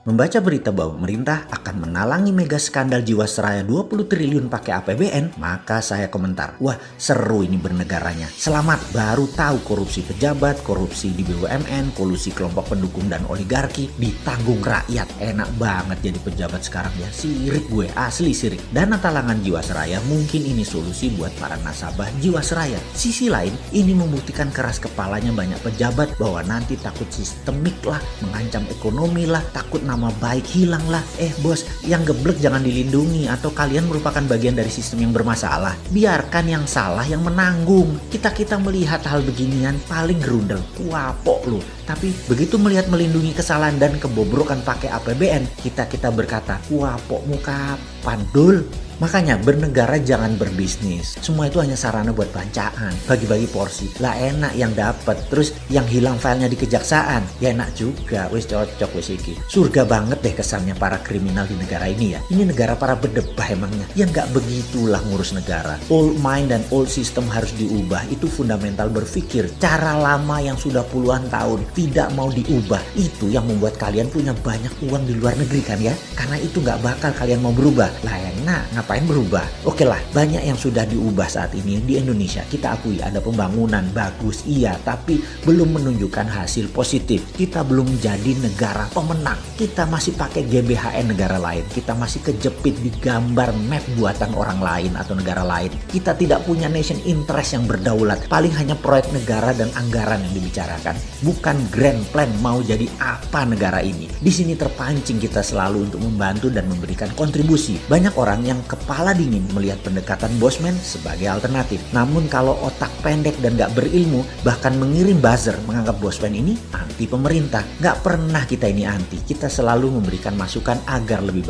Membaca berita bahwa pemerintah akan menalangi mega skandal Jiwasraya 20 triliun pakai APBN, maka saya komentar, wah seru ini bernegaranya. Selamat, baru tahu korupsi pejabat, korupsi di BUMN, kolusi kelompok pendukung dan oligarki ditanggung rakyat. Enak banget jadi pejabat sekarang ya, sirik gue, asli sirik. Dana talangan Jiwasraya mungkin ini solusi buat para nasabah Jiwasraya. Sisi lain, ini membuktikan keras kepalanya banyak pejabat bahwa nanti takut sistemik lah, mengancam ekonomi lah, takut nama baik hilang lah. Bos, yang geblek jangan dilindungi atau kalian merupakan bagian dari sistem yang bermasalah. Biarkan yang salah yang menanggung. Kita melihat hal beginian paling gerundel, kuapok lu. Tapi begitu melihat melindungi kesalahan dan kebobrokan pakai APBN, kita berkata, kuapokmu kapan dul? Makanya bernegara jangan berbisnis. Semua itu hanya sarana buat bancaan, bagi-bagi porsi. Lah enak yang dapat, terus yang hilang filenya di kejaksaan. Ya enak juga, wis cocok wis iki. Surga banget deh kesannya para kriminal di negara ini ya. Ini negara para bedebah emangnya. Ya nggak begitulah ngurus negara. Old mind dan old system harus diubah. Itu fundamental berpikir. Cara lama yang sudah puluhan tahun tidak mau diubah. Itu yang membuat kalian punya banyak uang di luar negeri kan ya. Karena itu nggak bakal kalian mau berubah. Lah enak, ngapain berubah? Oke lah, banyak yang sudah diubah saat ini di Indonesia. Kita akui ada pembangunan bagus, iya, tapi belum menunjukkan hasil positif. Kita belum jadi negara pemenang. Kita masih pakai GBHN negara lain. Kita masih kejepit di gambar map buatan orang lain atau negara lain. Kita tidak punya nation interest yang berdaulat. Paling hanya proyek negara dan anggaran yang dibicarakan. Bukan grand plan mau jadi apa negara ini. Di sini terpancing kita selalu untuk membantu dan memberikan kontribusi. Banyak orang yang kepala dingin melihat pendekatan bosman sebagai alternatif. Namun kalau otak pendek dan gak berilmu, bahkan mengirim buzzer menganggap bosman ini anti pemerintah. Gak pernah kita ini anti. Kita selalu memberikan masukan agar lebih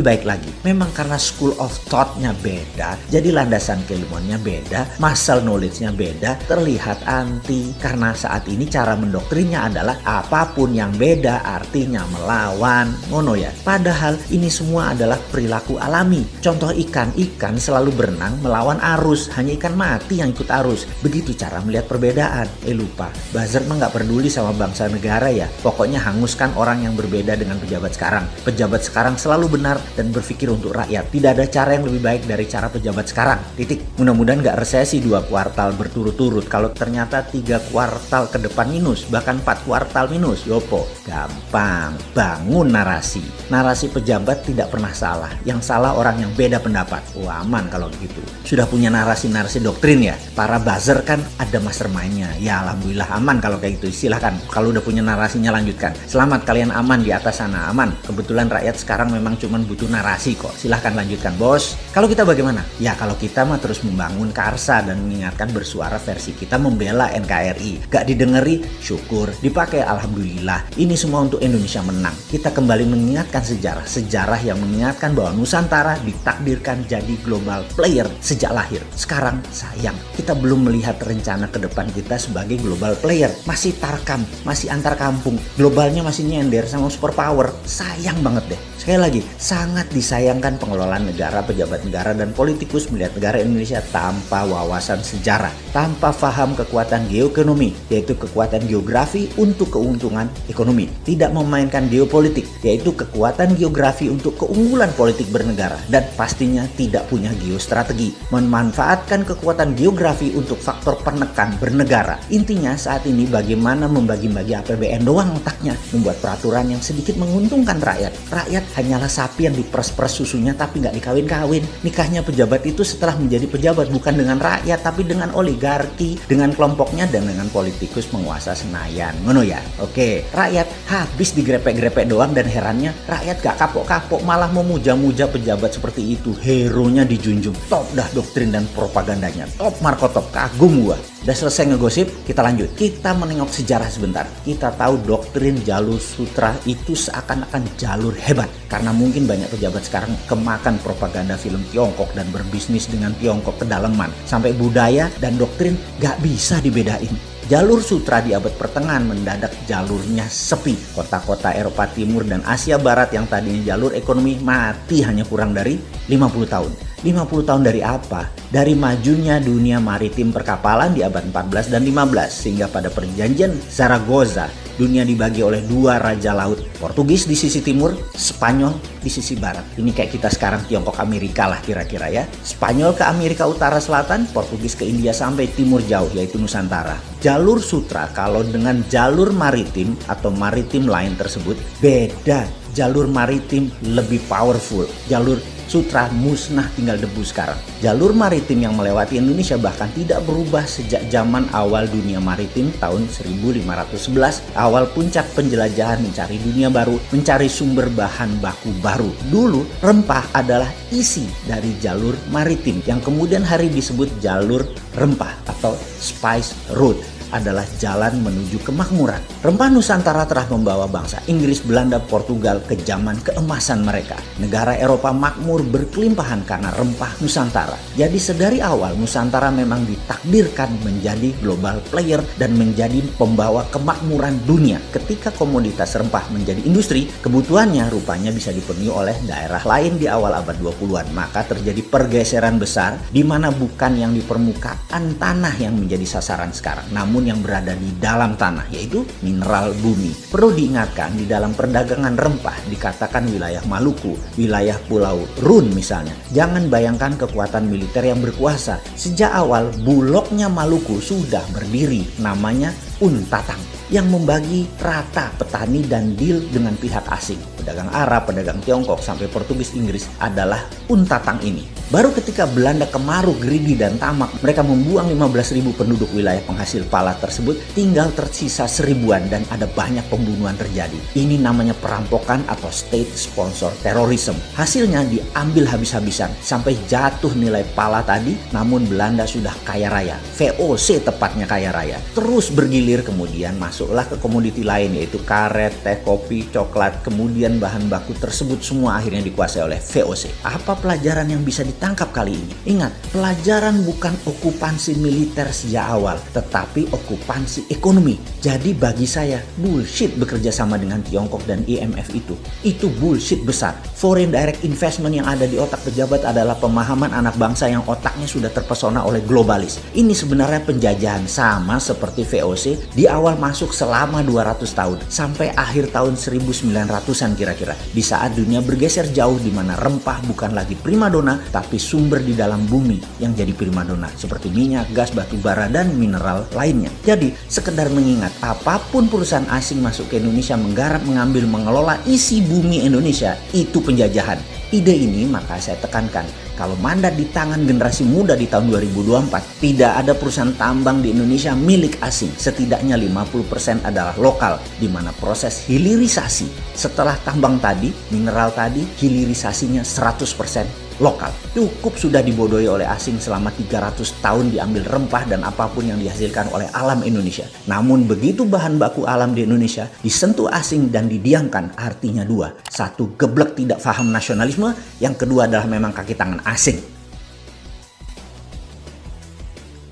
baik lagi. Memang karena school of thought-nya beda, jadi landasan keilmuannya beda, muscle knowledge-nya beda, terlihat anti. Karena saat ini cara mendoktrinnya adalah apapun yang beda artinya melawan. Ngono ya. Padahal ini semua adalah perilaku alami. Contoh ikan selalu berenang melawan arus, hanya ikan mati yang ikut arus. Begitu cara melihat perbedaan. Lupa, buzzer mah gak peduli sama bangsa negara ya. Pokoknya hanguskan orang yang berbeda dengan pejabat sekarang. Pejabat sekarang selalu benar dan berpikir untuk rakyat. Tidak ada cara yang lebih baik dari cara pejabat sekarang. Titik. Mudah-mudahan gak resesi 2 kuartal berturut-turut. Kalau ternyata 3 kuartal ke depan minus, bahkan 4 kuartal minus, yopo. Gampang, bangun narasi. Narasi pejabat tidak pernah salah. Yang salah orang yang beda pendapat. Aman kalau begitu. Sudah punya narasi-narasi doktrin ya. Para buzzer kan ada mastermind-nya. Ya alhamdulillah aman kalau kayak gitu. Silahkan. Kalau udah punya narasinya lanjutkan. Selamat kalian aman di atas sana. Aman. Kebetulan rakyat sekarang memang cuma butuh narasi kok. Silahkan lanjutkan bos. Kalau kita bagaimana? Ya kalau kita mah terus membangun karsa dan mengingatkan bersuara versi kita membela NKRI. Gak didengeri, syukur. Dipakai alhamdulillah. Ini semua untuk Indonesia menang. Kita kembali mengingatkan sejarah. Sejarah yang mengingatkan bahwa Nusantara ditakdirkan jadi global player sejak lahir. Sekarang sayang, kita belum melihat rencana ke depan kita sebagai global player. Masih tarkam, masih antar kampung. Globalnya masih nyender sama superpower. Sayang banget deh. Sekali lagi, sangat disayangkan pengelolaan negara, pejabat negara, dan politikus melihat negara Indonesia tanpa wawasan sejarah. Tanpa paham kekuatan geoekonomi, yaitu kekuatan geografi untuk keuntungan ekonomi. Tidak memainkan geopolitik, yaitu kekuatan geografi untuk keunggulan politik bernegara. Dan pastinya tidak punya geostrategi. Memanfaatkan kekuatan geografi untuk faktor penekan bernegara. Intinya saat ini bagaimana membagi-bagi APBN doang otaknya. Membuat peraturan yang sedikit menguntungkan rakyat. Rakyat hanyalah sapi yang diperes-peres susunya tapi nggak dikawin-kawin. Nikahnya pejabat itu setelah menjadi pejabat bukan dengan rakyat tapi dengan oligarki, dengan kelompoknya dan dengan politikus penguasa Senayan. Ngono ya? Oke, rakyat habis digrepek-grepek doang dan herannya rakyat gak kapok-kapok malah memuja-muja pejabat seperti itu. Hero-nya dijunjung. Top dah doktrin dan propagandanya. Top Marco Top. Kagum gua. Udah selesai ngegosip, kita lanjut. Kita menengok sejarah sebentar. Kita tahu doktrin jalur sutra itu seakan-akan jalur hebat. Karena mungkin banyak pejabat sekarang kemakan propaganda film Tiongkok dan berbisnis dengan Tiongkok kedalaman. Sampai budaya dan doktrin gak bisa dibedain. Jalur sutra di abad pertengahan mendadak jalurnya sepi. Kota-kota Eropa Timur dan Asia Barat yang tadinya jalur ekonomi mati hanya kurang dari 50 tahun. 50 tahun dari apa? Dari majunya dunia maritim perkapalan di abad 14 dan 15 sehingga pada perjanjian Zaragoza dunia dibagi oleh dua raja laut. Portugis di sisi timur, Spanyol di sisi barat. Ini kayak kita sekarang Tiongkok Amerika lah kira-kira ya. Spanyol ke Amerika Utara Selatan, Portugis ke India sampai timur jauh yaitu Nusantara. Jalur sutra kalau dengan jalur maritim atau maritim line tersebut beda. Jalur maritim lebih powerful. Jalur sutra musnah tinggal debu sekarang. Jalur maritim yang melewati Indonesia bahkan tidak berubah sejak zaman awal dunia maritim tahun 1511. Awal puncak penjelajahan mencari dunia baru, mencari sumber bahan baku baru. Dulu rempah adalah isi dari jalur maritim yang kemudian hari disebut jalur rempah atau spice road. Adalah jalan menuju kemakmuran. Rempah Nusantara telah membawa bangsa Inggris, Belanda, Portugal ke zaman keemasan mereka. Negara Eropa makmur berkelimpahan karena rempah Nusantara. Jadi sedari awal Nusantara memang ditakdirkan menjadi global player dan menjadi pembawa kemakmuran dunia. Ketika komoditas rempah menjadi industri, kebutuhannya rupanya bisa dipenuhi oleh daerah lain di awal abad 20-an. Maka terjadi pergeseran besar di mana bukan yang di permukaan tanah yang menjadi sasaran sekarang, namun yang berada di dalam tanah, yaitu mineral bumi. Perlu diingatkan, di dalam perdagangan rempah dikatakan wilayah Maluku, wilayah Pulau Run misalnya. Jangan bayangkan kekuatan militer yang berkuasa. Sejak awal bulognya Maluku sudah berdiri, namanya Untatang, yang membagi rata petani dan deal dengan pihak asing. Pedagang Arab, pedagang Tiongkok, sampai Portugis, Inggris adalah Untatang ini. Baru ketika Belanda kemaruk, greedy dan tamak, mereka membuang 15.000 penduduk wilayah penghasil pala tersebut, tinggal tersisa 1000-an dan ada banyak pembunuhan terjadi. Ini namanya perampokan atau state sponsor terrorism. Hasilnya diambil habis-habisan sampai jatuh nilai pala tadi, namun Belanda sudah kaya raya. VOC tepatnya kaya raya. Terus bergilir, kemudian masuklah ke komoditi lain yaitu karet, teh, kopi, coklat, kemudian bahan baku tersebut semua akhirnya dikuasai oleh VOC. Apa pelajaran yang bisa ditangkap kali ini? Ingat, pelajaran bukan okupansi militer sejak awal, tetapi okupansi ekonomi. Jadi bagi saya, bullshit bekerja sama dengan Tiongkok dan IMF itu. Itu bullshit besar. Foreign direct investment yang ada di otak pejabat adalah pemahaman anak bangsa yang otaknya sudah terpesona oleh globalis. Ini sebenarnya penjajahan sama seperti VOC di awal masuk selama 200 tahun sampai akhir tahun 1900-an kira-kira. Di saat dunia bergeser jauh di mana rempah bukan lagi primadona tapi sumber di dalam bumi yang jadi primadona seperti minyak, gas, batu bara dan mineral lainnya. Jadi sekedar mengingat, apapun perusahaan asing masuk ke Indonesia menggarap, mengambil, mengelola isi bumi Indonesia, itu penjajahan. Ide ini maka saya tekankan, kalau mandat di tangan generasi muda di tahun 2024, tidak ada perusahaan tambang di Indonesia milik asing. Setidaknya 50% adalah lokal, di mana proses hilirisasi setelah tambang tadi, mineral tadi, hilirisasinya 100% lokal. Cukup sudah dibodohi oleh asing selama 300 tahun diambil rempah dan apapun yang dihasilkan oleh alam Indonesia. Namun begitu bahan baku alam di Indonesia disentuh asing dan didiamkan, artinya dua. Satu, geblek tidak paham nasionalisme. Yang kedua adalah memang kaki tangan asing.